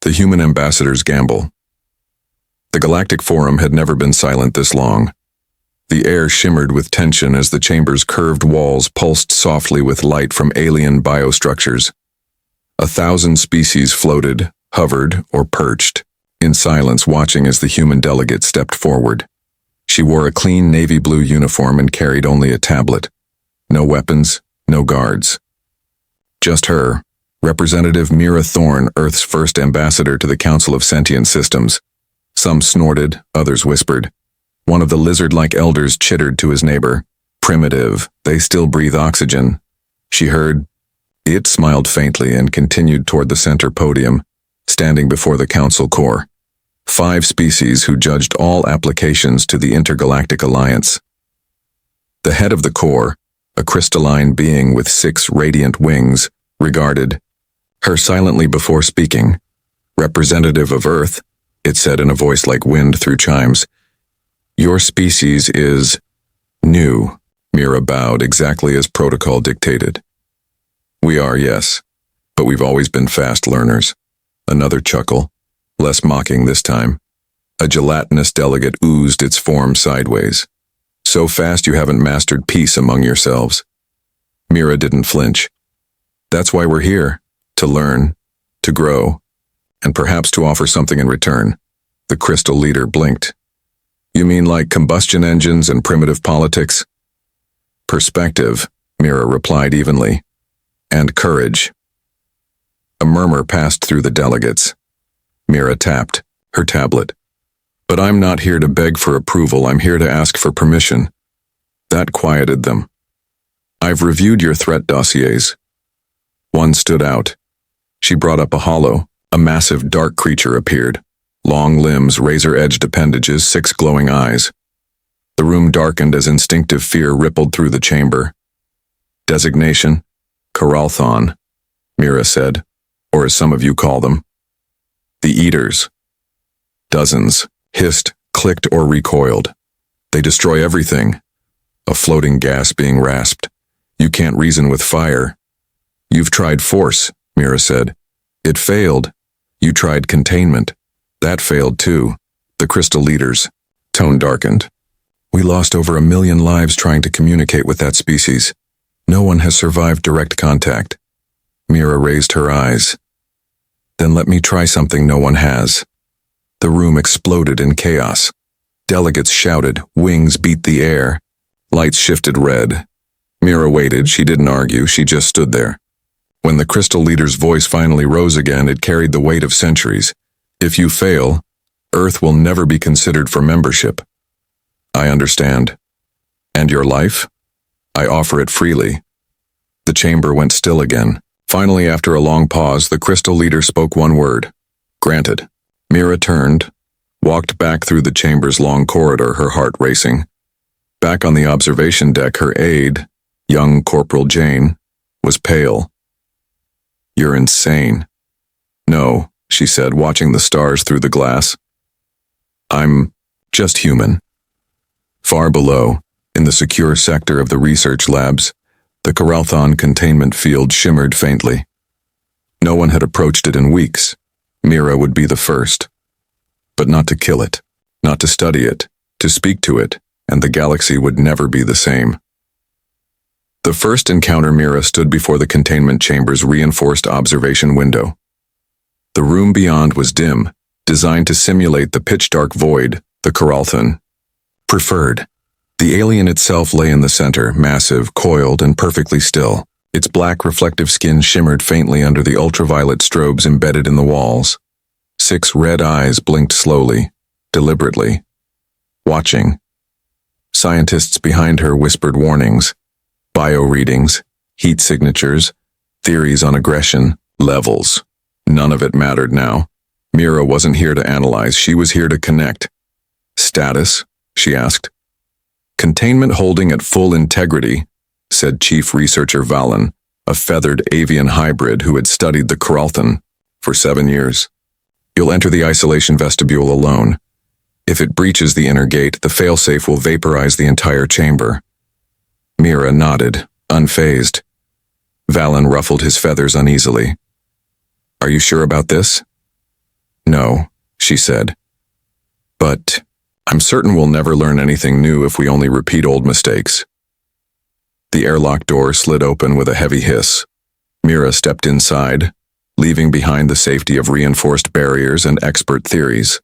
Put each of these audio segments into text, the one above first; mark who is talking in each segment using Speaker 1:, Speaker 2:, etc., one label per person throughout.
Speaker 1: The human ambassador's gamble. The Galactic Forum had never been silent this long. The air shimmered with tension as the chamber's curved walls pulsed softly with light from alien biostructures. 1,000 species floated, hovered, or perched, in silence watching as the human delegate stepped forward. She wore a clean navy blue uniform and carried only a tablet. No weapons, no guards. Just her, Representative Mira Thorne, Earth's first ambassador to the Council of Sentient Systems. Some snorted, others whispered. One of the lizard-like elders chittered to his neighbor. Primitive, they still breathe oxygen. She heard. It smiled faintly and continued toward the center podium, standing before the council core. 5 species who judged all applications to the Intergalactic Alliance. The head of the core, a crystalline being with 6 radiant wings, regarded her silently before speaking. Representative of Earth, it said in a voice like wind through chimes. Your species is new, Mira bowed exactly as protocol dictated. We are, yes, but we've always been fast learners. Another chuckle, less mocking this time. A gelatinous delegate oozed its form sideways. So fast you haven't mastered peace among yourselves. Mira didn't flinch. That's why we're here, to learn, to grow, and perhaps to offer something in return. The crystal leader blinked. You mean like combustion engines and primitive politics? Perspective, Mira replied evenly. And courage. A murmur passed through the delegates. Mira tapped her tablet. But I'm not here to beg for approval, I'm here to ask for permission. That quieted them. I've reviewed your threat dossiers. One stood out. She brought up a hollow. A massive dark creature appeared. Long limbs, razor-edged appendages, 6 glowing eyes. The room darkened as instinctive fear rippled through the chamber. Designation? Coralthon, Mira said, or as some of you call them. The Eaters. Dozens, hissed, clicked, or recoiled. They destroy everything. A floating gas being rasped. You can't reason with fire. You've tried force, Mira said. It failed. You tried containment. That failed too. The crystal leaders. Tone darkened. We lost over 1 million lives trying to communicate with that species. No one has survived direct contact. Mira raised her eyes. Then let me try something no one has. The room exploded in chaos. Delegates shouted, wings beat the air. Lights shifted red. Mira waited, she didn't argue, she just stood there. When the crystal leader's voice finally rose again, it carried the weight of centuries. If you fail, Earth will never be considered for membership. I understand. And your life? I offer it freely. The chamber went still again. Finally, after a long pause, the crystal leader spoke one word. Granted. Mira turned, walked back through the chamber's long corridor, her heart racing. Back on the observation deck, her aide, young Corporal Jane, was pale. You're insane. No, she said, watching the stars through the glass. I'm just human. Far below, in the secure sector of the research labs, the Coralthon containment field shimmered faintly. No one had approached it in weeks. Mira would be the first. But not to kill it, not to study it, to speak to it, and the galaxy would never be the same. The first encounter, Mira stood before the containment chamber's reinforced observation window. The room beyond was dim, designed to simulate the pitch-dark void, the Coralthon preferred. The alien itself lay in the center, massive, coiled, and perfectly still. Its black reflective skin shimmered faintly under the ultraviolet strobes embedded in the walls. 6 red eyes blinked slowly, deliberately. Watching. Scientists behind her whispered warnings. Bio readings, heat signatures, theories on aggression, levels. None of it mattered now. Mira wasn't here to analyze, she was here to connect. Status? She asked. Containment holding at full integrity, said Chief Researcher Valen, a feathered avian hybrid who had studied the Coralthon for 7 years. You'll enter the isolation vestibule alone. If it breaches the inner gate, the failsafe will vaporize the entire chamber. Mira nodded, unfazed. Valen ruffled his feathers uneasily. Are you sure about this? No, she said. But I'm certain we'll never learn anything new if we only repeat old mistakes. The airlock door slid open with a heavy hiss. Mira stepped inside, leaving behind the safety of reinforced barriers and expert theories.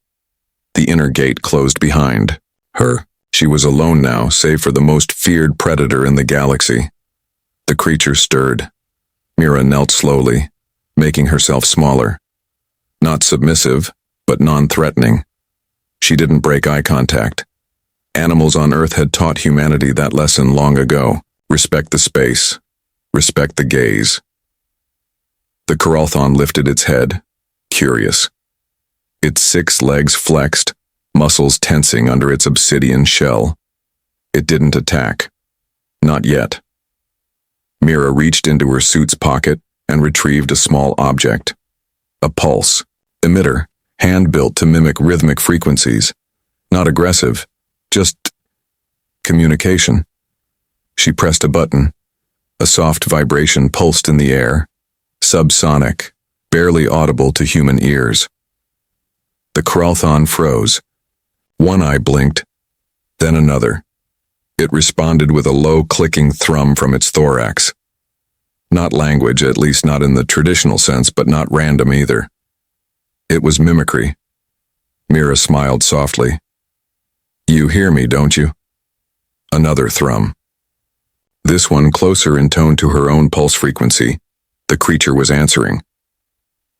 Speaker 1: The inner gate closed behind her. She was alone now, save for the most feared predator in the galaxy. The creature stirred. Mira knelt slowly, making herself smaller. Not submissive, but non-threatening. She didn't break eye contact. Animals on Earth had taught humanity that lesson long ago. Respect the space. Respect the gaze. The Coralthon lifted its head, curious. Its 6 legs flexed, muscles tensing under its obsidian shell. It didn't attack. Not yet. Mira reached into her suit's pocket and retrieved a small object. A pulse emitter, hand-built to mimic rhythmic frequencies. Not aggressive, just communication. She pressed a button. A soft vibration pulsed in the air, subsonic, barely audible to human ears. The Coralthon froze. One eye blinked, then another. It responded with a low clicking thrum from its thorax. Not language, at least not in the traditional sense, but not random either. It was mimicry. Mira smiled softly. You hear me, don't you? Another thrum. This one closer in tone to her own pulse frequency. The creature was answering.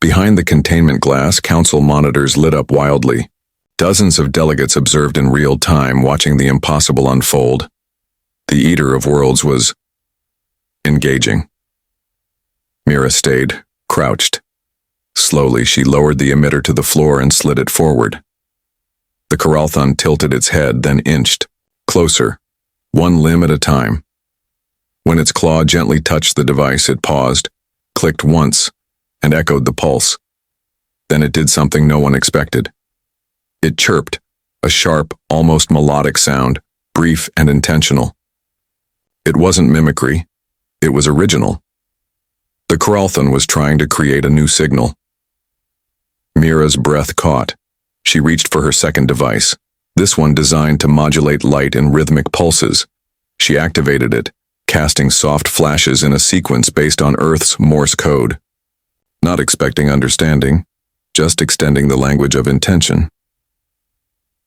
Speaker 1: Behind the containment glass, council monitors lit up wildly. Dozens of delegates observed in real time, watching the impossible unfold. The Eater of Worlds was engaging. Mira stayed, crouched. Slowly, she lowered the emitter to the floor and slid it forward. The Coralthon tilted its head, then inched, closer, one limb at a time. When its claw gently touched the device, it paused, clicked once, and echoed the pulse. Then it did something no one expected. It chirped, a sharp, almost melodic sound, brief and intentional. It wasn't mimicry. It was original. The Coralthon was trying to create a new signal. Mira's breath caught. She reached for her second device, this one designed to modulate light in rhythmic pulses. She activated it, casting soft flashes in a sequence based on Earth's Morse code. Not expecting understanding, just extending the language of intention.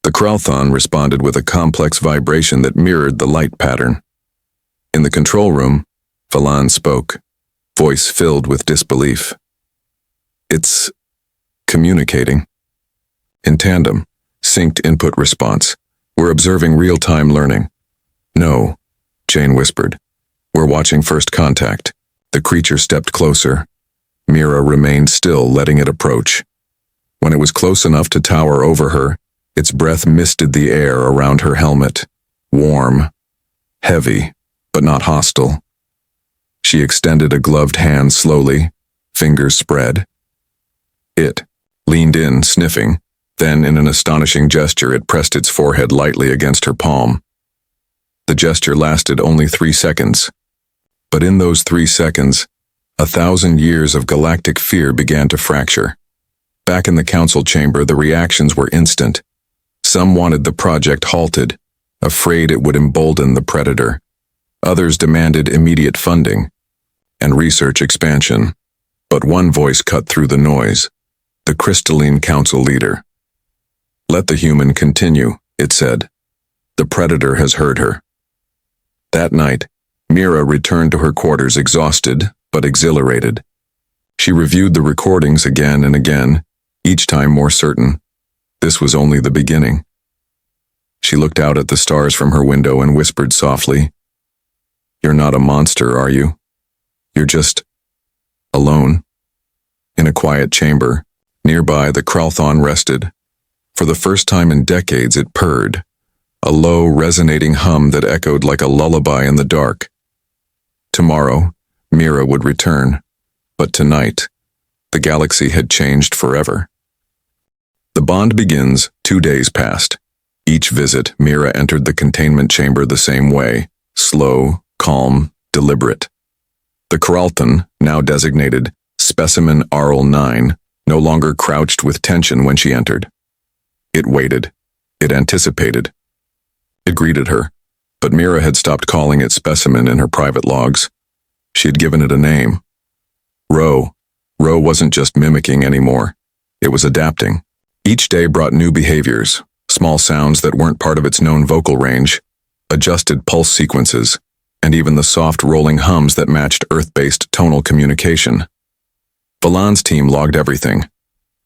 Speaker 1: The Coralthon responded with a complex vibration that mirrored the light pattern. In the control room, Phelan spoke, voice filled with disbelief. It's communicating. In tandem, synced input response. We're observing real-time learning. No, Jane whispered. We're watching first contact. The creature stepped closer. Mira remained still, letting it approach. When it was close enough to tower over her, its breath misted the air around her helmet. Warm, heavy, but not hostile. She extended a gloved hand slowly, fingers spread. It leaned in, sniffing. Then, in an astonishing gesture, it pressed its forehead lightly against her palm. The gesture lasted only 3 seconds. But in those 3 seconds, 1,000 years of galactic fear began to fracture. Back in the council chamber, the reactions were instant. Some wanted the project halted, afraid it would embolden the predator. Others demanded immediate funding and research expansion. But one voice cut through the noise, the crystalline council leader. Let the human continue, it said. The predator has heard her. That night, Mira returned to her quarters exhausted, but exhilarated. She reviewed the recordings again and again, each time more certain. This was only the beginning. She looked out at the stars from her window and whispered softly, You're not a monster, are you? You're just alone. In a quiet chamber, nearby the Coralthon rested. For the first time in decades it purred, a low, resonating hum that echoed like a lullaby in the dark. Tomorrow, Mira would return, but tonight, the galaxy had changed forever. The bond begins. 2 days passed. Each visit, Mira entered the containment chamber the same way, slow, calm, deliberate. The Coralthon, now designated Specimen Arl 9, no longer crouched with tension when she entered. It waited. It anticipated. It greeted her, but Mira had stopped calling it specimen in her private logs. She had given it a name. Ro. Ro wasn't just mimicking anymore. It was adapting. Each day brought new behaviors, small sounds that weren't part of its known vocal range, adjusted pulse sequences, and even the soft rolling hums that matched Earth-based tonal communication. Valan's team logged everything.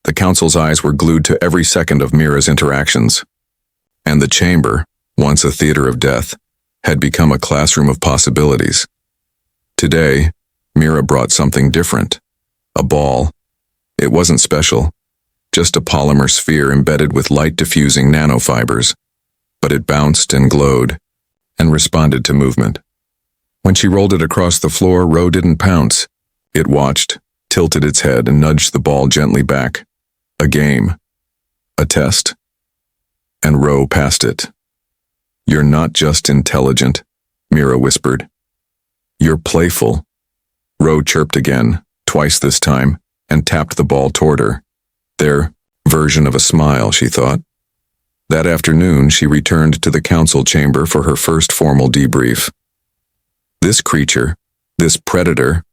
Speaker 1: The council's eyes were glued to every second of Mira's interactions. And the chamber, once a theater of death, had become a classroom of possibilities. Today, Mira brought something different. A ball. It wasn't special, just a polymer sphere embedded with light-diffusing nanofibers, but it bounced and glowed, and responded to movement. When she rolled it across the floor, Ro didn't pounce. It watched, tilted its head, and nudged the ball gently back. A game. A test. And Ro passed it. "You're not just intelligent," Mira whispered. "You're playful." Ro chirped again, twice this time, and tapped the ball toward her. Their version of a smile, she thought. That afternoon, she returned to the council chamber for her first formal debrief. "This creature, this predator,"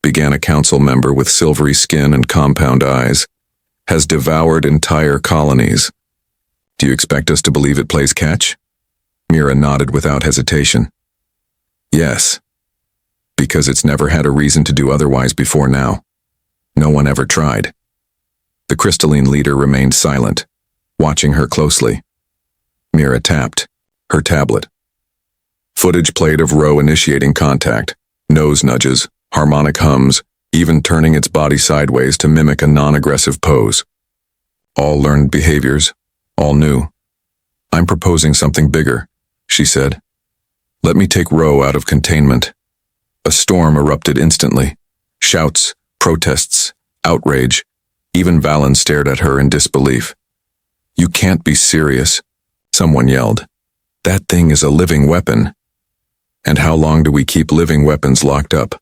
Speaker 1: began a council member with silvery skin and compound eyes, "has devoured entire colonies. Do you expect us to believe it plays catch?" Mira nodded without hesitation. "Yes, because it's never had a reason to do otherwise before now. No one ever tried." The crystalline leader remained silent, watching her closely. Mira tapped her tablet. Footage played of Ro initiating contact, nose nudges, harmonic hums, even turning its body sideways to mimic a non-aggressive pose. All learned behaviors, all new. "I'm proposing something bigger," she said. "Let me take Ro out of containment." A storm erupted instantly. Shouts, protests, outrage. Even Valen stared at her in disbelief. "You can't be serious," someone yelled. "That thing is a living weapon." "And how long do we keep living weapons locked up?"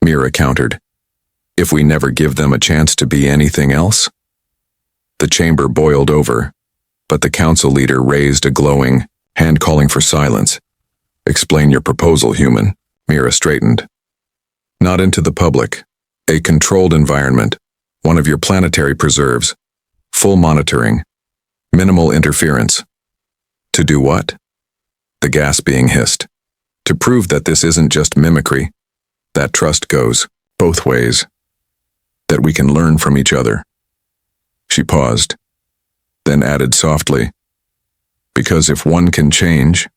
Speaker 1: Mira countered. "If we never give them a chance to be anything else?" The chamber boiled over, but the council leader raised a glowing hand calling for silence. "Explain your proposal, human." Mira straightened. "Not into the public. A controlled environment. One of your planetary preserves. Full monitoring. Minimal interference." "To do what?" The gas being hissed. "To prove that this isn't just mimicry. That trust goes both ways. That we can learn from each other." She paused, then added softly, "Because if one can change,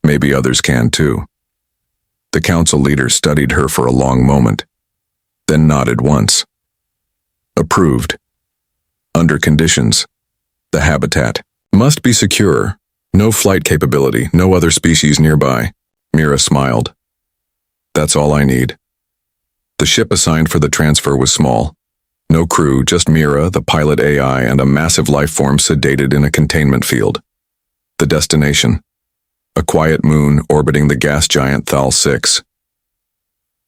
Speaker 1: maybe others can too." The council leader studied her for a long moment, then nodded once. "Approved. Under conditions. The habitat must be secure. No flight capability, no other species nearby." Mira smiled. "That's all I need." The ship assigned for the transfer was small. No crew, just Mira, the pilot AI, and a massive life form sedated in a containment field. The destination: a quiet moon orbiting the gas giant Thal 6.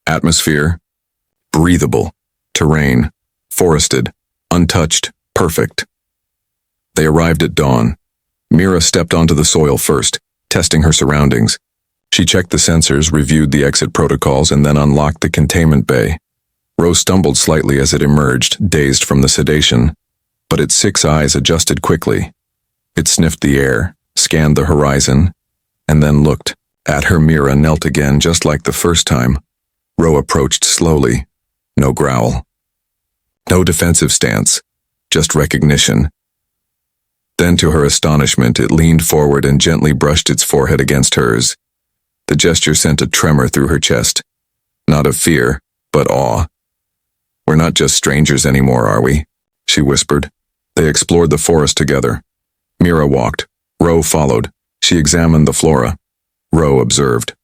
Speaker 1: Atmosphere: breathable. Terrain: forested, untouched, perfect. They arrived at dawn. Mira stepped onto the soil first, testing her surroundings. She checked the sensors, reviewed the exit protocols, and then unlocked the containment bay. Ro stumbled slightly as it emerged, dazed from the sedation, but its 6 eyes adjusted quickly. It sniffed the air, scanned the horizon, and then looked at her. Mira knelt again, just like the first time. Ro approached slowly. No growl. No defensive stance, just recognition. Then, to her astonishment, it leaned forward and gently brushed its forehead against hers. The gesture sent a tremor through her chest. Not of fear, but awe. "We're not just strangers anymore, are we?" she whispered. They explored the forest together. Mira walked. Ro followed. She examined the flora. Ro observed.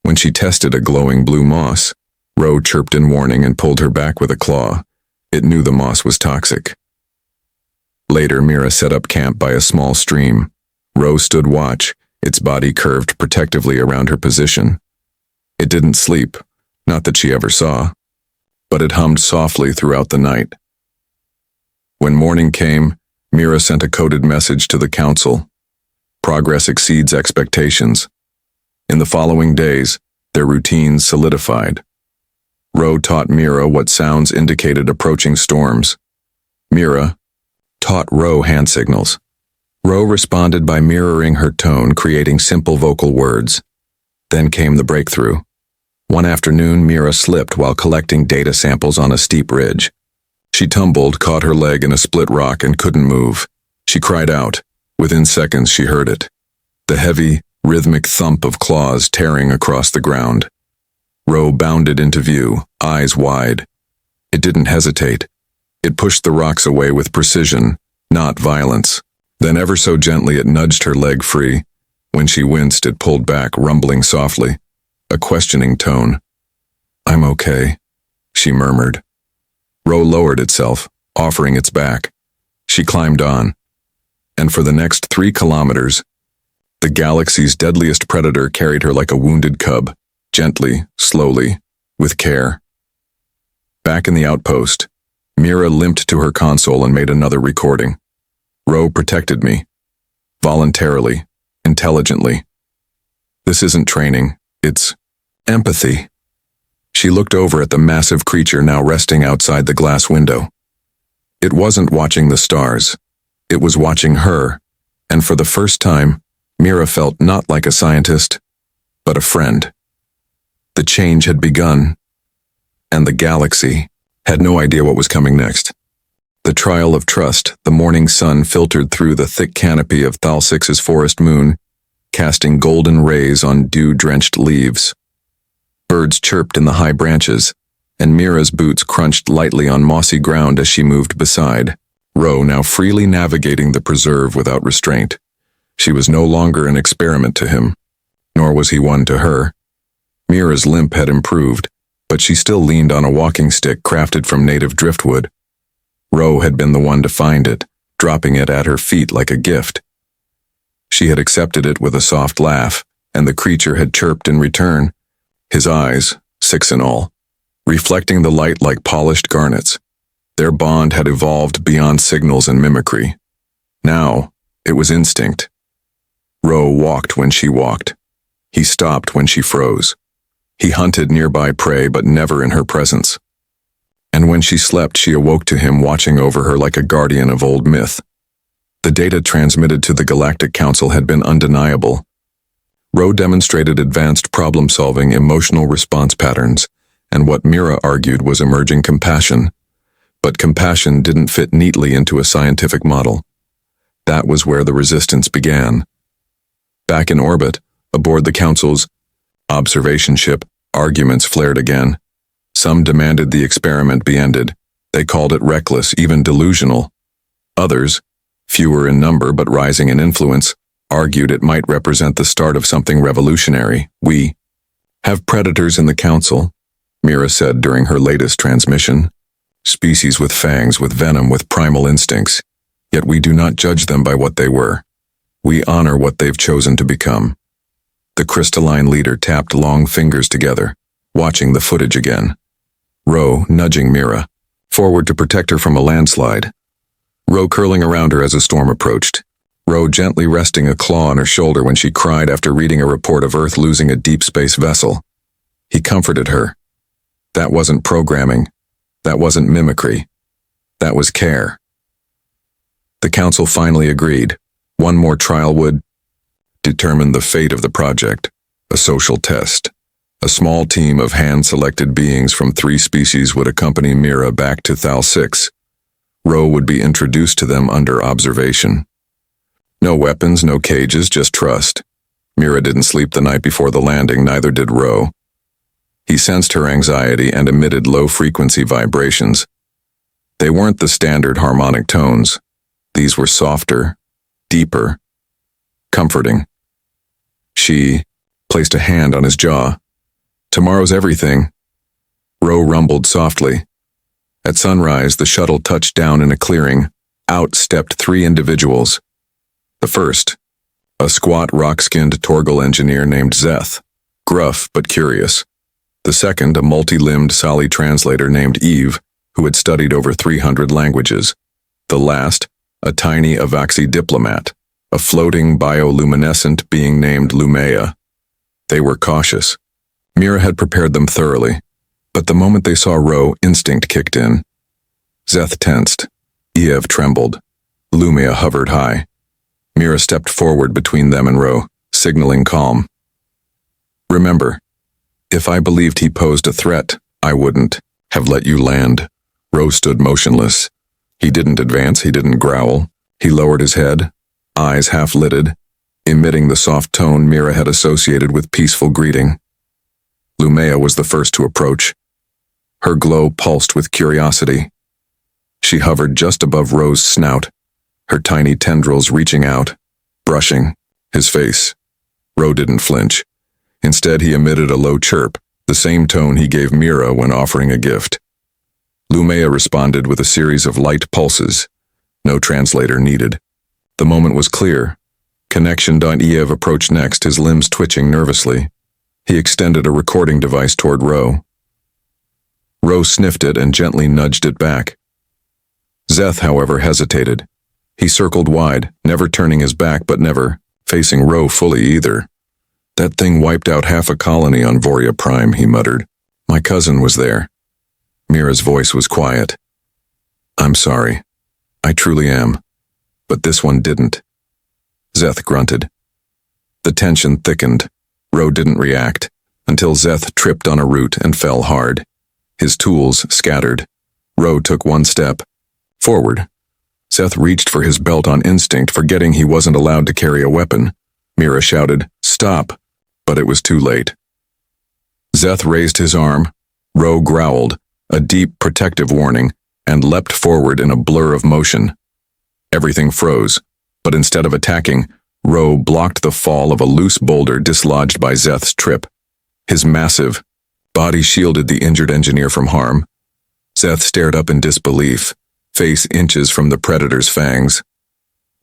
Speaker 1: When she tested a glowing blue moss, Ro chirped in warning and pulled her back with a claw. It knew the moss was toxic. Later, Mira set up camp by a small stream. Ro stood watch, its body curved protectively around her position. It didn't sleep, not that she ever saw, but it hummed softly throughout the night. When morning came, Mira sent a coded message to the council. Progress exceeds expectations. In the following days, their routines solidified. Ro taught Mira what sounds indicated approaching storms. Mira taught Ro hand signals. Ro responded by mirroring her tone, creating simple vocal words. Then came the breakthrough. One afternoon, Mira slipped while collecting data samples on a steep ridge. She tumbled, caught her leg in a split rock, and couldn't move. She cried out. Within seconds, she heard it. The heavy, rhythmic thump of claws tearing across the ground. Ro bounded into view, eyes wide. It didn't hesitate. It pushed the rocks away with precision, not violence. Then ever so gently it nudged her leg free. When she winced, it pulled back, rumbling softly, a questioning tone. "I'm okay," she murmured. Ro lowered itself, offering its back. She climbed on. And for the next 3 kilometers, the galaxy's deadliest predator carried her like a wounded cub, gently, slowly, with care. Back in the outpost, Mira limped to her console and made another recording. Ro protected me. Voluntarily, intelligently. This isn't training, it's empathy. She looked over at the massive creature now resting outside the glass window. It wasn't watching the stars. It was watching her, and for the first time, Mira felt not like a scientist, but a friend. The change had begun, and the galaxy had no idea what was coming next. The trial of trust, the morning sun filtered through the thick canopy of Thal-6's forest moon, casting golden rays on dew-drenched leaves. Birds chirped in the high branches, and Mira's boots crunched lightly on mossy ground as she moved beside, Ro now freely navigating the preserve without restraint. She was no longer an experiment to him, nor was he one to her. Mira's limp had improved, but she still leaned on a walking stick crafted from native driftwood. Ro had been the one to find it, dropping it at her feet like a gift. She had accepted it with a soft laugh, and the creature had chirped in return, his eyes, 6 in all, reflecting the light like polished garnets. Their bond had evolved beyond signals and mimicry. Now, it was instinct. Ro walked when she walked. He stopped when she froze. He hunted nearby prey, but never in her presence. And when she slept, she awoke to him watching over her like a guardian of old myth. The data transmitted to the Galactic Council had been undeniable. Ro demonstrated advanced problem-solving, emotional response patterns, and what Mira argued was emerging compassion. But compassion didn't fit neatly into a scientific model. That was where the resistance began. Back in orbit, aboard the Council's observation ship, arguments flared again. Some demanded the experiment be ended. They called it reckless, even delusional. Others, fewer in number but rising in influence, argued it might represent the start of something revolutionary. "We have predators in the Council," Mira said during her latest transmission. "Species with fangs, with venom, with primal instincts. Yet we do not judge them by what they were. We honor what they've chosen to become." The crystalline leader tapped long fingers together, watching the footage again. Ro nudging Mira forward to protect her from a landslide. Ro curling around her as a storm approached. Ro gently resting a claw on her shoulder when she cried after reading a report of Earth losing a deep space vessel. He comforted her. That wasn't programming. That wasn't mimicry. That was care. The Council finally agreed. One more trial would determine the fate of the project, a social test. A small team of hand-selected beings from 3 species would accompany Mira back to Thal-6. Ro would be introduced to them under observation. No weapons, no cages, just trust. Mira didn't sleep the night before the landing, neither did Ro. He sensed her anxiety and emitted low-frequency vibrations. They weren't the standard harmonic tones. These were softer, deeper, comforting. She placed a hand on his jaw. "Tomorrow's everything," Ro rumbled softly. At sunrise, the shuttle touched down in a clearing. Out stepped 3 individuals. The first, a squat, rock-skinned Torgal engineer named Zeth, gruff but curious. The second, a multi-limbed Sali translator named Eve, who had studied over 300 languages. The last, a tiny Avaxi diplomat, a floating bioluminescent being named Lumea. They were cautious. Mira had prepared them thoroughly, but the moment they saw Ro, instinct kicked in. Zeth tensed. Ev trembled. Lumea hovered high. Mira stepped forward between them and Ro, signaling calm. Remember, if I believed he posed a threat, I wouldn't have let you land. Ro stood motionless. He didn't advance, he didn't growl. He lowered his head, eyes half-lidded, emitting the soft tone Mira had associated with peaceful greeting. Lumea was the first to approach. Her glow pulsed with curiosity. She hovered just above Ro's snout, her tiny tendrils reaching out, brushing his face. Ro didn't flinch. Instead, he emitted a low chirp, the same tone he gave Mira when offering a gift. Lumea responded with a series of light pulses. No translator needed. The moment was clear. Connection.ev approached next, his limbs twitching nervously. He extended a recording device toward Ro. Ro sniffed it and gently nudged it back. Zeth, however, hesitated. He circled wide, never turning his back but never facing Ro fully either. That thing wiped out half a colony on Voria Prime, he muttered. My cousin was there. Mira's voice was quiet. I'm sorry. I truly am. But this one didn't. Zeth grunted. The tension thickened. Ro didn't react, until Zeth tripped on a root and fell hard. His tools scattered. Ro took one step. Forward. Zeth reached for his belt on instinct, forgetting he wasn't allowed to carry a weapon. Mira shouted, "Stop!" But it was too late. Zeth raised his arm. Ro growled, a deep protective warning, and leapt forward in a blur of motion. Everything froze, but instead of attacking, Ro blocked the fall of a loose boulder dislodged by Zeth's trip. His massive body shielded the injured engineer from harm. Zeth stared up in disbelief, face inches from the predator's fangs.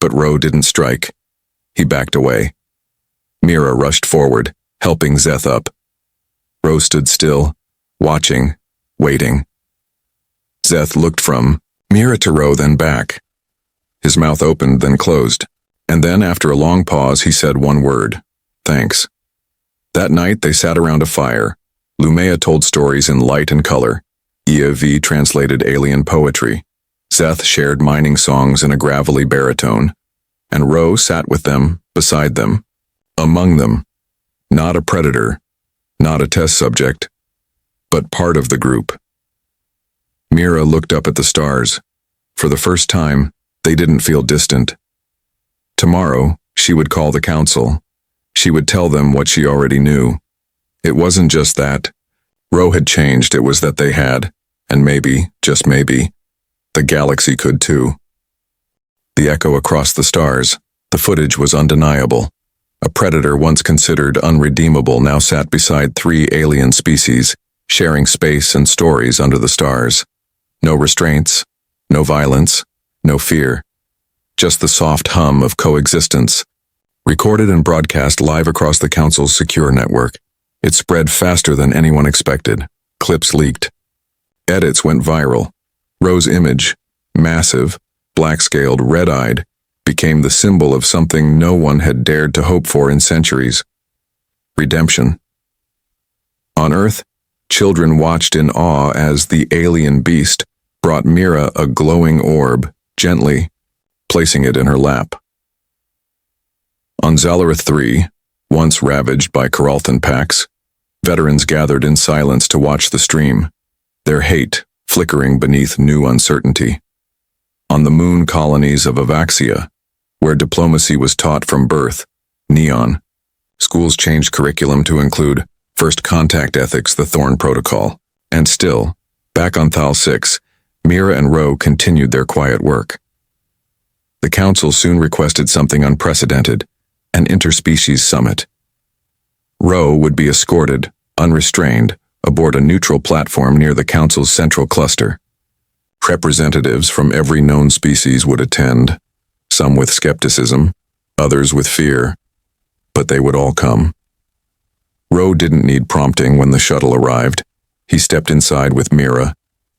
Speaker 1: But Ro didn't strike. He backed away. Mira rushed forward, helping Zeth up. Ro stood still, watching, waiting. Zeth looked from Mira to Ro, then back. His mouth opened, then closed, and then, after a long pause, he said one word, "Thanks." That night, they sat around a fire. Lumea told stories in light and color. EOV translated alien poetry. Zeth shared mining songs in a gravelly baritone, and Ro sat with them, beside them, among them. Not a predator, not a test subject, but part of the group. Mira looked up at the stars. For the first time, they didn't feel distant. Tomorrow, she would call the council. She would tell them what she already knew. It wasn't just that Ro had changed, it was that they had, and maybe, just maybe, the galaxy could too. The echo across the stars, the footage was undeniable. A predator once considered unredeemable now sat beside 3 alien species, sharing space and stories under the stars. No restraints, no violence, no fear. Just the soft hum of coexistence. Recorded and broadcast live across the Council's secure network. It spread faster than anyone expected. Clips leaked. Edits went viral. Ro's image, massive, black-scaled, red-eyed, became the symbol of something no one had dared to hope for in centuries. Redemption. On Earth, children watched in awe as the alien beast brought Mira a glowing orb, gently, placing it in her lap. On Zalarath 3, once ravaged by Coralthan packs, veterans gathered in silence to watch the stream, their hate flickering beneath new uncertainty. On the moon colonies of Avaxia, where diplomacy was taught from birth, Neon, schools changed curriculum to include first contact ethics, the Thorn Protocol, and still, back on Thal 6, Mira and Ro continued their quiet work. The Council soon requested something unprecedented, an interspecies summit. Ro would be escorted, unrestrained, aboard a neutral platform near the Council's central cluster. Representatives from every known species would attend, some with skepticism, others with fear, but they would all come. Ro didn't need prompting when the shuttle arrived. He stepped inside with Mira,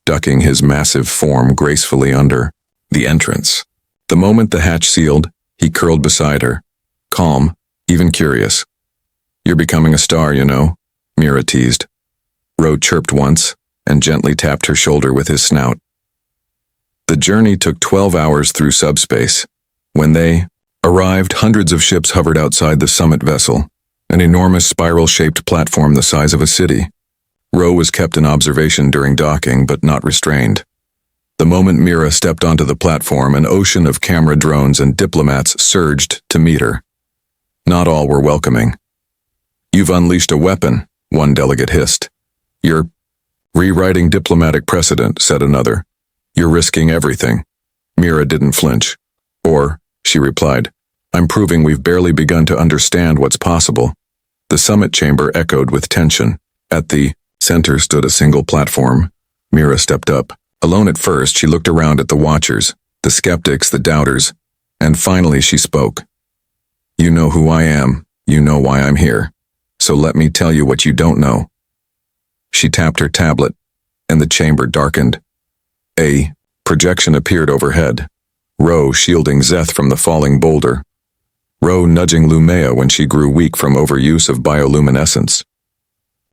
Speaker 1: ducking his massive form gracefully under. the entrance. The moment the hatch sealed, he curled beside her, calm, even curious. "You're becoming a star, you know," Mira teased. Ro chirped once and gently tapped her shoulder with his snout. The journey took 12 hours through subspace. When they arrived, hundreds of ships hovered outside the summit vessel, an enormous spiral-shaped platform the size of a city. Ro was kept in observation during docking, but not restrained. The moment Mira stepped onto the platform, an ocean of camera drones and diplomats surged to meet her. Not all were welcoming. "You've unleashed a weapon," one delegate hissed. "You're rewriting diplomatic precedent," said another. "You're risking everything." Mira didn't flinch. "Or," she replied, "I'm proving we've barely begun to understand what's possible." The summit chamber echoed with tension. At the center stood a single platform. Mira stepped up. Alone at first, she looked around at the watchers, the skeptics, the doubters, and finally she spoke. "You know who I am. You know why I'm here. So let me tell you what you don't know." She tapped her tablet, and the chamber darkened. A projection appeared overhead. Ro shielding Zeth from the falling boulder. Ro nudging Lumea when she grew weak from overuse of bioluminescence.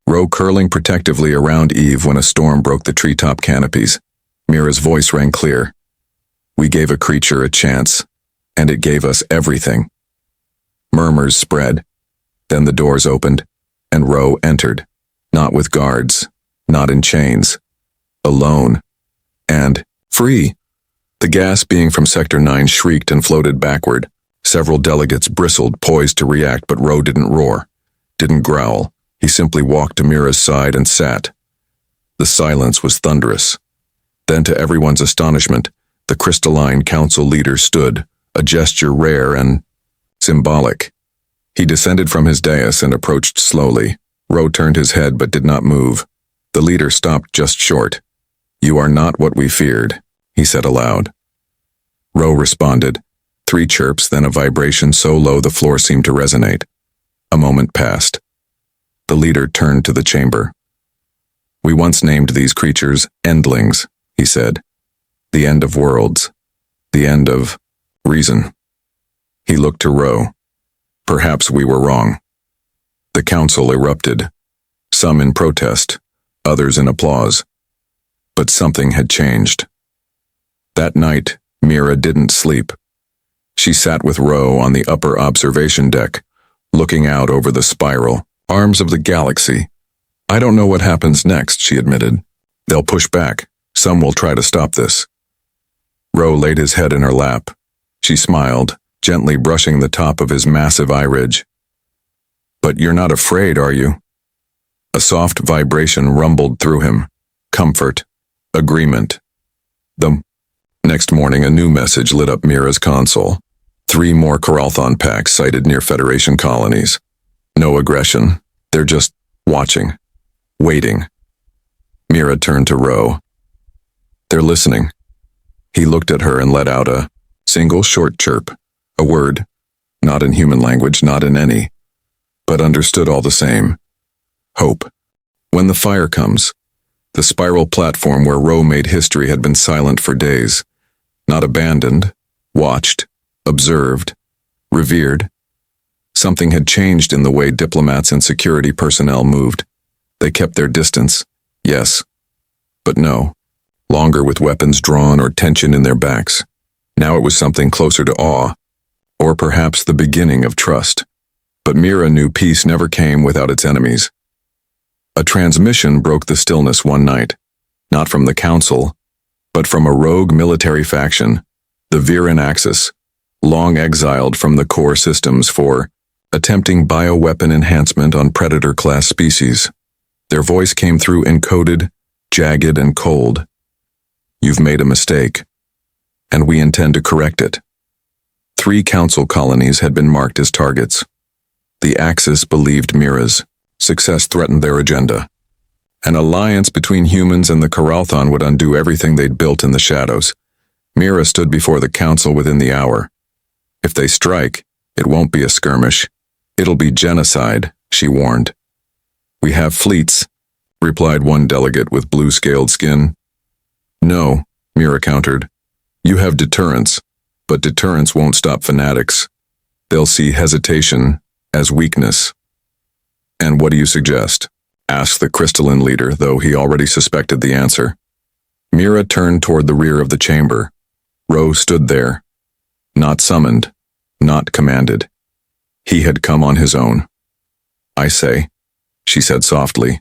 Speaker 1: Ro curling protectively around Eve when a storm broke the treetop canopies. Mira's voice rang clear. "We gave a creature a chance, and it gave us everything." Murmurs spread. Then the doors opened, and Ro entered. Not with guards, not in chains. Alone. And free. The gas being from Sector 9 shrieked and floated backward. Several delegates bristled, poised to react, but Ro didn't roar, didn't growl. He simply walked to Mira's side and sat. The silence was thunderous. Then, to everyone's astonishment, the crystalline council leader stood, a gesture rare and symbolic. He descended from his dais and approached slowly. Ro turned his head but did not move. The leader stopped just short. "You are not what we feared," he said aloud. Ro responded. 3 chirps, then a vibration so low the floor seemed to resonate. A moment passed. The leader turned to the chamber. "We once named these creatures endlings," he said. "The end of worlds. The end of reason." He looked to Ro. "Perhaps we were wrong." The council erupted, some in protest, others in applause. But something had changed. That night, Mira didn't sleep. She sat with Ro on the upper observation deck, looking out over the spiral, arms of the galaxy. "I don't know what happens next," she admitted. "They'll push back. Some will try to stop this." Ro laid his head in her lap. She smiled, gently brushing the top of his massive eye ridge. "But you're not afraid, are you?" A soft vibration rumbled through him. Comfort. Agreement. The next morning, a new message lit up Mira's console. 3 more Coralthon packs sighted near Federation colonies. No aggression. They're just watching. Waiting. Mira turned to Ro. "They're listening." He looked at her and let out a single short chirp. A word. Not in human language, not in any. But understood all the same. Hope. When the fire comes, the spiral platform where Ro made history had been silent for days. Not abandoned, watched, observed, revered. Something had changed in the way diplomats and security personnel moved. They kept their distance, yes, but no longer with weapons drawn or tension in their backs. Now it was something closer to awe, or perhaps the beginning of trust. But Mira knew peace never came without its enemies. A transmission broke the stillness one night, not from the council, but from a rogue military faction, the Viren Axis, long exiled from the core systems for attempting bioweapon enhancement on predator-class species. Their voice came through encoded, jagged, and cold. "You've made a mistake, and we intend to correct it." 3 council colonies had been marked as targets. The Axis believed Mira's success threatened their agenda. An alliance between humans and the Coralthon would undo everything they'd built in the shadows. Mira stood before the council within the hour. "If they strike, it won't be a skirmish. It'll be genocide," she warned. "We have fleets," replied one delegate with blue-scaled skin. "No," Mira countered. You have deterrence, but deterrence won't stop fanatics. They'll see hesitation as weakness. And what do you suggest? Asked the crystalline leader, though he already suspected the answer. Mira turned toward the rear of the chamber. Ro stood there. Not summoned, not commanded. He had come on his own. I say, she said softly,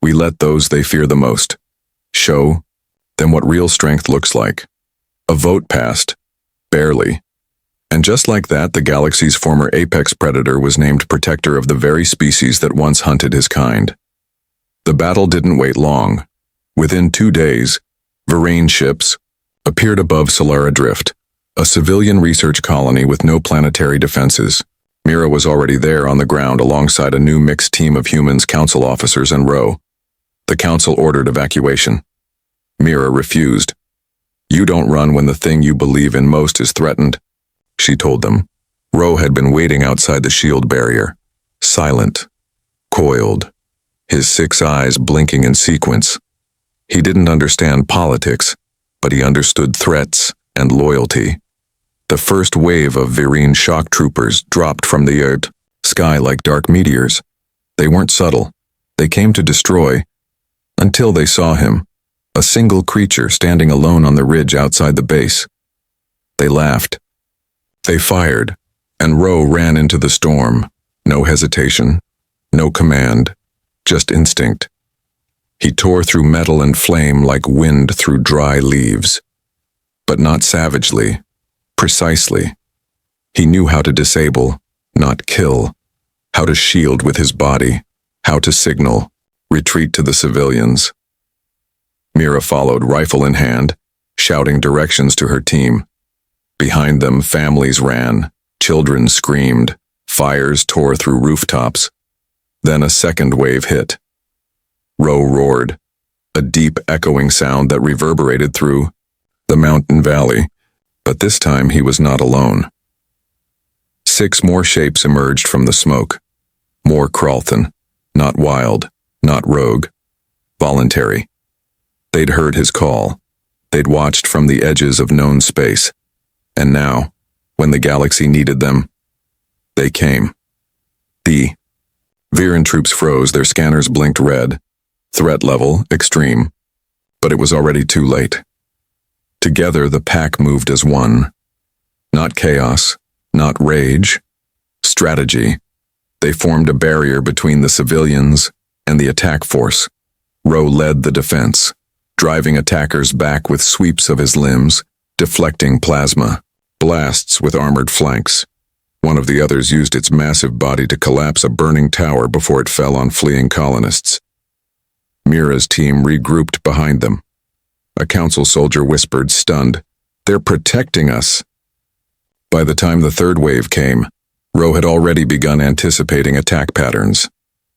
Speaker 1: we let those they fear the most show them what real strength looks like. A vote passed, barely. And just like that, the galaxy's former apex predator was named protector of the very species that once hunted his kind. The battle didn't wait long. Within 2 days, Verane ships appeared above Solara Drift, a civilian research colony with no planetary defenses. Mira was already there on the ground alongside a new mixed team of humans, council officers, and Ro. The council ordered evacuation. Mira refused. You don't run when the thing you believe in most is threatened, she told them. Ro had been waiting outside the shield barrier, silent, coiled, his 6 eyes blinking in sequence. He didn't understand politics, but he understood threats and loyalty. The first wave of Verine shock troopers dropped from the earth sky like dark meteors. They weren't subtle. They came to destroy, until they saw him, a single creature standing alone on the ridge outside the base. They laughed. They fired, and Ro ran into the storm. No hesitation, no command, just instinct. He tore through metal and flame like wind through dry leaves. But not savagely, precisely. He knew how to disable, not kill, how to shield with his body, how to signal, retreat to the civilians. Mira followed, rifle in hand, shouting directions to her team. Behind them, families ran, children screamed, fires tore through rooftops. Then a second wave hit. Ro roared, a deep echoing sound that reverberated through the mountain valley. But this time he was not alone. 6 more shapes emerged from the smoke. More Kralthan, not wild, not rogue, voluntary. They'd heard his call. They'd watched from the edges of known space. And now, when the galaxy needed them, they came. The Viren troops froze, their scanners blinked red. Threat level, extreme. But it was already too late. Together, the pack moved as one. Not chaos, not rage. Strategy. They formed a barrier between the civilians and the attack force. Ro led the defense, driving attackers back with sweeps of his limbs, deflecting plasma, blasts with armored flanks. One of the others used its massive body to collapse a burning tower before it fell on fleeing colonists. Mira's team regrouped behind them. A council soldier whispered, stunned, "They're protecting us." By the time the third wave came, Ro had already begun anticipating attack patterns.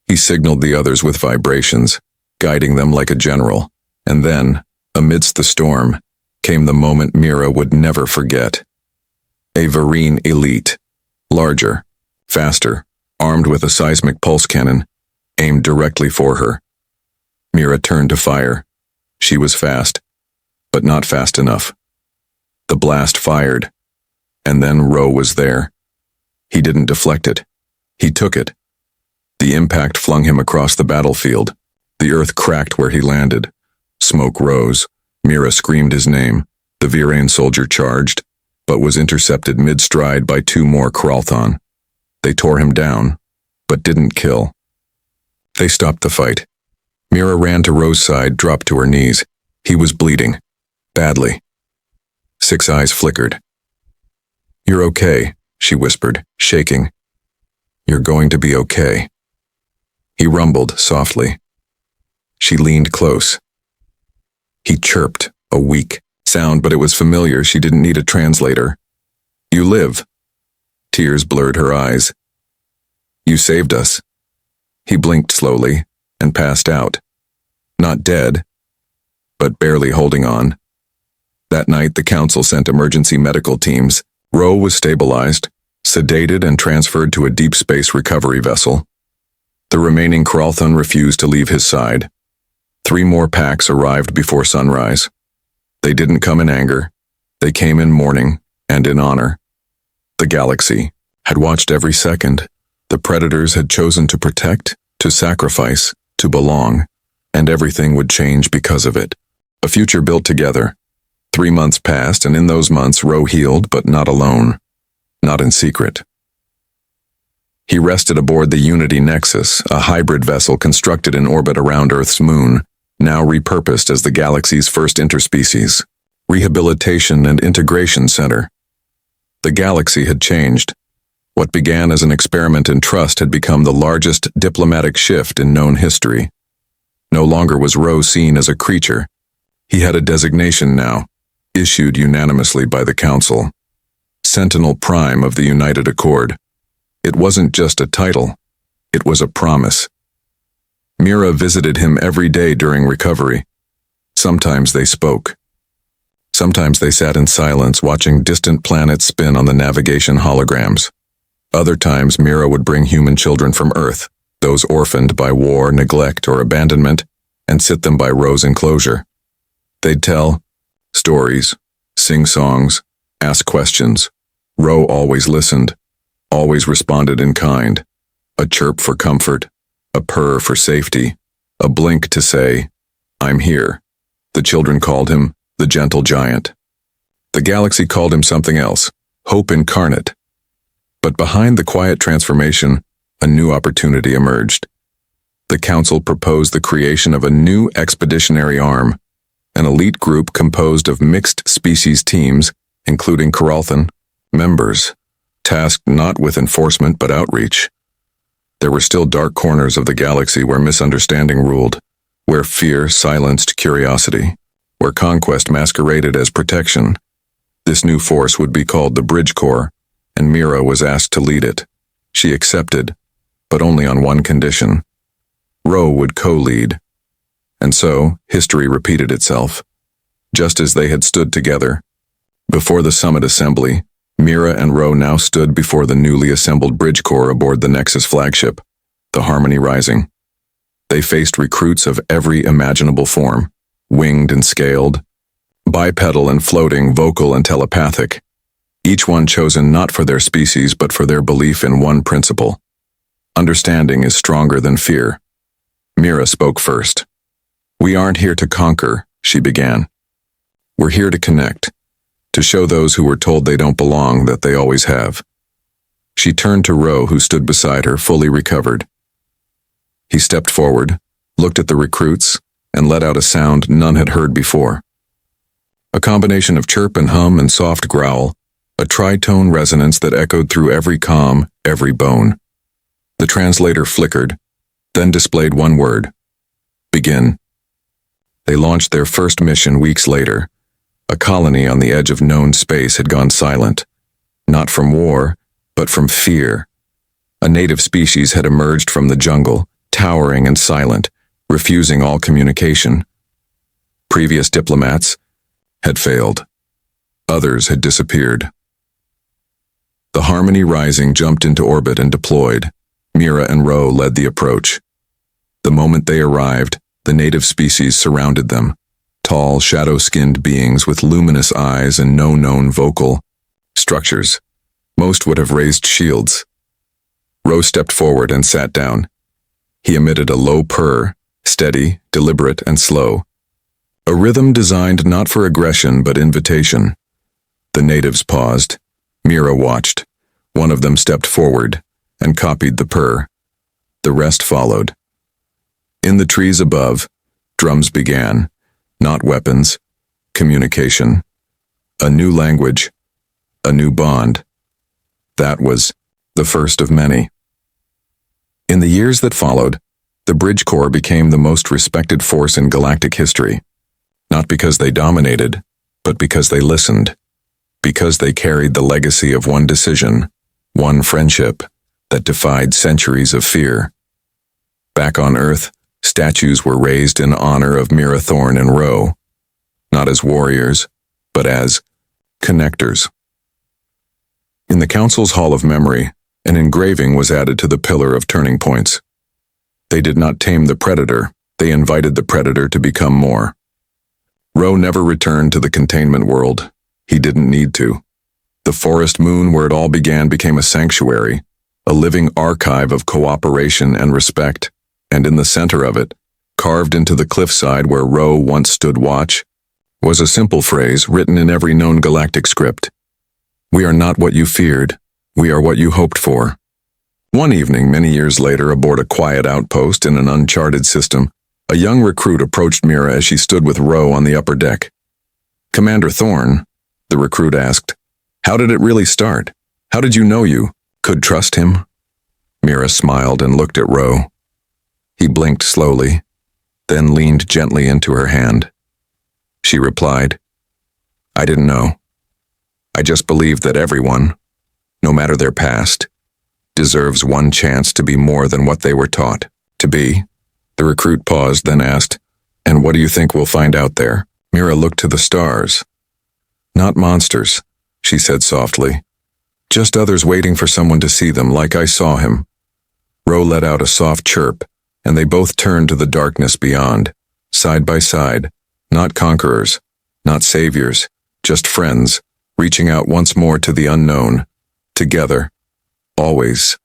Speaker 1: He signaled the others with vibrations, guiding them like a general. And then, amidst the storm, came the moment Mira would never forget. A Verine elite, larger, faster, armed with a seismic pulse cannon, aimed directly for her. Mira turned to fire. She was fast, but not fast enough. The blast fired, and then Ro was there. He didn't deflect it. He took it. The impact flung him across the battlefield. The earth cracked where he landed. Smoke rose. Mira screamed his name. The Verane soldier charged, but was intercepted mid-stride by 2 more Kralthan. They tore him down, but didn't kill. They stopped the fight. Mira ran to Ro's side, dropped to her knees. He was bleeding. Badly. 6 eyes flickered. "You're okay," she whispered, shaking. "You're going to be okay." He rumbled softly. She leaned close. He chirped, a weak sound, but it was familiar. She didn't need a translator. "You live." Tears blurred her eyes. "You saved us." He blinked slowly and passed out. Not dead, but barely holding on. That night, the council sent emergency medical teams. Ro was stabilized, sedated, and transferred to a deep space recovery vessel. The remaining Kralthan refused to leave his side. 3 more packs arrived before sunrise. They didn't come in anger. They came in mourning and in honor. The galaxy had watched every second. The predators had chosen to protect, to sacrifice, to belong, and everything would change because of it. A future built together. 3 months passed, and in those months Ro healed, but not alone. Not in secret. He rested aboard the Unity Nexus, a hybrid vessel constructed in orbit around Earth's moon, now repurposed as the galaxy's first interspecies rehabilitation and integration center. The galaxy had changed. What began as an experiment in trust had become the largest diplomatic shift in known history. No longer was Ro seen as a creature. He had a designation now, issued unanimously by the Council. Sentinel Prime of the United Accord. It wasn't just a title, it was a promise. Mira visited him every day during recovery. Sometimes they spoke. Sometimes they sat in silence watching distant planets spin on the navigation holograms. Other times Mira would bring human children from Earth, those orphaned by war, neglect, or abandonment, and sit them by Ro's enclosure. They'd tell stories, sing songs, ask questions. Ro always listened, always responded in kind. A chirp for comfort, a purr for safety, a blink to say, "I'm here." The children called him the gentle giant. The galaxy called him something else, hope incarnate. But behind the quiet transformation, a new opportunity emerged. The Council proposed the creation of a new expeditionary arm, an elite group composed of mixed species teams, including Coralthan, members, tasked not with enforcement but outreach. There were still dark corners of the galaxy where misunderstanding ruled, where fear silenced curiosity, where conquest masqueraded as protection. This new force would be called the Bridge Corps, and Mira was asked to lead it. She accepted, but only on one condition. Ro would co-lead. And so, history repeated itself, just as they had stood together. Before the summit assembly, Mira and Ro now stood before the newly assembled Bridge Corps aboard the Nexus flagship, the Harmony Rising. They faced recruits of every imaginable form, winged and scaled, bipedal and floating, vocal and telepathic, each one chosen not for their species but for their belief in one principle. Understanding is stronger than fear. Mira spoke first. "We aren't here to conquer," she began. "We're here to connect, to show those who were told they don't belong that they always have." She turned to Ro, who stood beside her, fully recovered. He stepped forward, looked at the recruits, and let out a sound none had heard before. A combination of chirp and hum and soft growl, a tritone resonance that echoed through every comm, every bone. The translator flickered, then displayed one word: begin. They launched their first mission weeks later. A colony on the edge of known space had gone silent, not from war, but from fear. A native species had emerged from the jungle, towering and silent, refusing all communication. Previous diplomats had failed. Others had disappeared. The Harmony Rising jumped into orbit and deployed. Mira and Ro led the approach. The moment they arrived, the native species surrounded them. Tall, shadow-skinned beings with luminous eyes and no known vocal structures. Most would have raised shields. Ro stepped forward and sat down. He emitted a low purr, steady, deliberate, and slow. A rhythm designed not for aggression but invitation. The natives paused. Mira watched. One of them stepped forward and copied the purr. The rest followed. In the trees above, drums began. Not weapons, communication. A new language, a new bond. That was the first of many. In the years that followed, the Bridge Corps became the most respected force in galactic history. Not because they dominated, but because they listened. Because they carried the legacy of one decision, one friendship, that defied centuries of fear. Back on Earth, statues were raised in honor of Mira Thorne and Ro, not as warriors, but as connectors. In the Council's Hall of Memory, an engraving was added to the Pillar of Turning Points. They did not tame the predator, they invited the predator to become more. Ro never returned to the containment world. He didn't need to. The forest moon where it all began became a sanctuary, a living archive of cooperation and respect, and in the center of it, carved into the cliffside where Ro once stood watch, was a simple phrase written in every known galactic script. We are not what you feared, we are what you hoped for. One evening, many years later, aboard a quiet outpost in an uncharted system, a young recruit approached Mira as she stood with Ro on the upper deck. Commander Thorne, the recruit asked, how did it really start? How did you know you could trust him? Mira smiled and looked at Ro. He blinked slowly, then leaned gently into her hand. She replied, I didn't know. I just believed that everyone, no matter their past, deserves one chance to be more than what they were taught to be. The recruit paused, then asked, and what do you think we'll find out there? Mira looked to the stars. Not monsters, she said softly. Just others waiting for someone to see them like I saw him. Ro let out a soft chirp, and they both turned to the darkness beyond, side by side, not conquerors, not saviors, just friends, reaching out once more to the unknown, together, always.